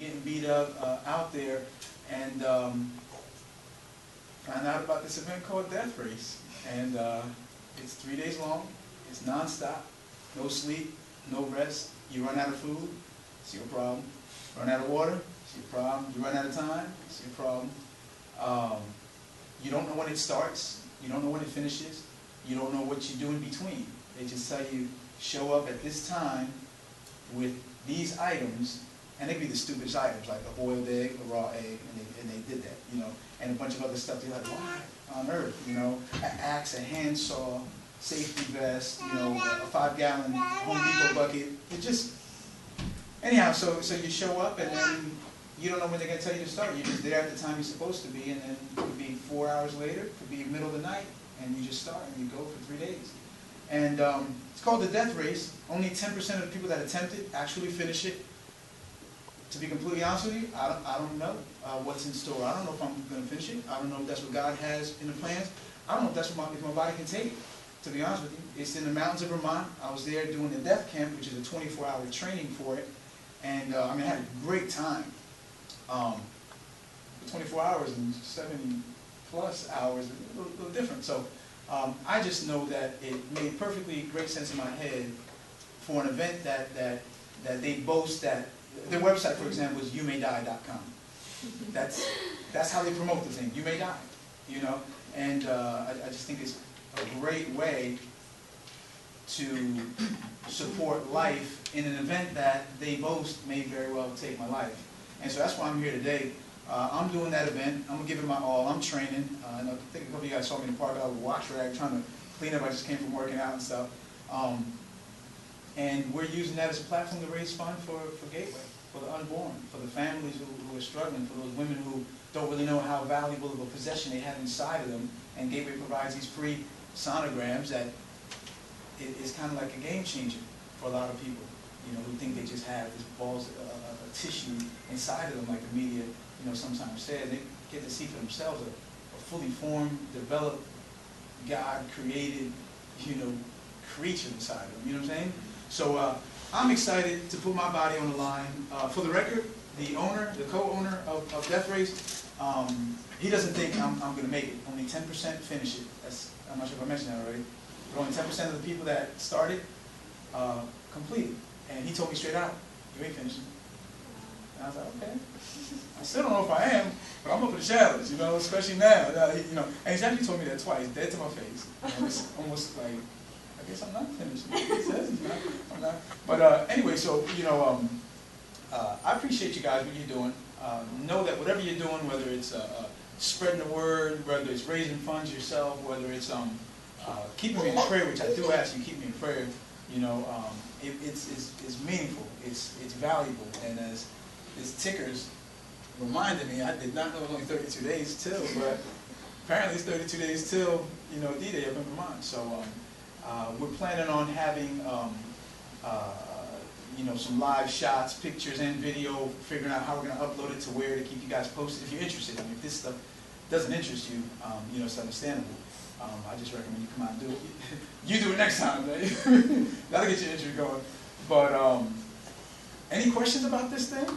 getting beat up out there, and found out about this event called Death Race. And it's 3 days long, it's non-stop, no sleep, no rest. You run out of food, it's your problem. Run out of water, it's your problem. You run out of time, it's your problem. You don't know when it starts, you don't know when it finishes, you don't know what you do in between. They just tell you, show up at this time with these items, and they be the stupidest items, like a boiled egg, a raw egg, and they did that, you know, and a bunch of other stuff. They're like, why on earth, you know, an axe, a handsaw, safety vest, you know, a 5-gallon Home Depot bucket. It just, anyhow, so you show up, and then you don't know when they're going to tell you to start. You're just there at the time you're supposed to be, and then it could be 4 hours later, it could be middle of the night, and you just start, and you go for 3 days. And it's called the Death Race. Only 10% of the people that attempt it actually finish it. To be completely honest with you, I don't know what's in store. I don't know if I'm going to finish it. I don't know if that's what God has in the plans. I don't know if that's what if my body can take it, to be honest with you. It's in the mountains of Vermont. I was there doing the death camp, which is a 24-hour training for it. And I mean, I had a great time. 24 hours and 70+ hours, a little different. So I just know that it made perfectly great sense in my head for an event that they boast that. Their website, for example, is youmaydie.com. That's how they promote the thing. You may die, you know. And I just think it's a great way to support life in an event that they boast may very well take my life. And so that's why I'm here today. I'm doing that event. I'm gonna give it my all. I'm training. And I think a couple of you guys saw me in the park. I was wash rag trying to clean up. I just came from working out and stuff. And we're using that as a platform to raise funds for Gateway, for the unborn, for the families who are struggling, for those women who don't really know how valuable of a possession they have inside of them. And Gateway provides these free sonograms that is kind of like a game changer for a lot of people, you know, who think they just have this balls of tissue inside of them, like the media, you know, sometimes says. They get to see for themselves a fully formed, developed, God-created, you know, creature inside of them. You know what I'm saying? So I'm excited to put my body on the line. For the record, the owner, the co-owner of Death Race, he doesn't think I'm going to make it. Only 10% finish it. I'm not sure if I mentioned that already. But only 10% of the people that started completed. And he told me straight out, you ain't finishing. And I was like, okay. I still don't know if I am, but I'm up for the challenge, you know, especially now. You know, and he's actually told me that twice, dead to my face. You know, it's almost like, I guess I'm not finished. He says he's not. I'm not. But anyway, so, you know, I appreciate you guys, what you're doing. Know that whatever you're doing, whether it's spreading the word, whether it's raising funds yourself, whether it's keeping me in prayer, which I do ask you keep me in prayer, you know, it's meaningful, it's valuable. And as this tickers reminded me, I did not know it was only 32 days till, but apparently it's 32 days till, you know, D-Day up in Vermont. So we're planning on having, you know, some live shots, pictures and video, figuring out how we're going to upload it to where to keep you guys posted if you're interested. I mean, if this stuff doesn't interest you, you know, it's understandable. I just recommend you come out and do it. You do it next time, man. That'll get your interest going. But any questions about this thing?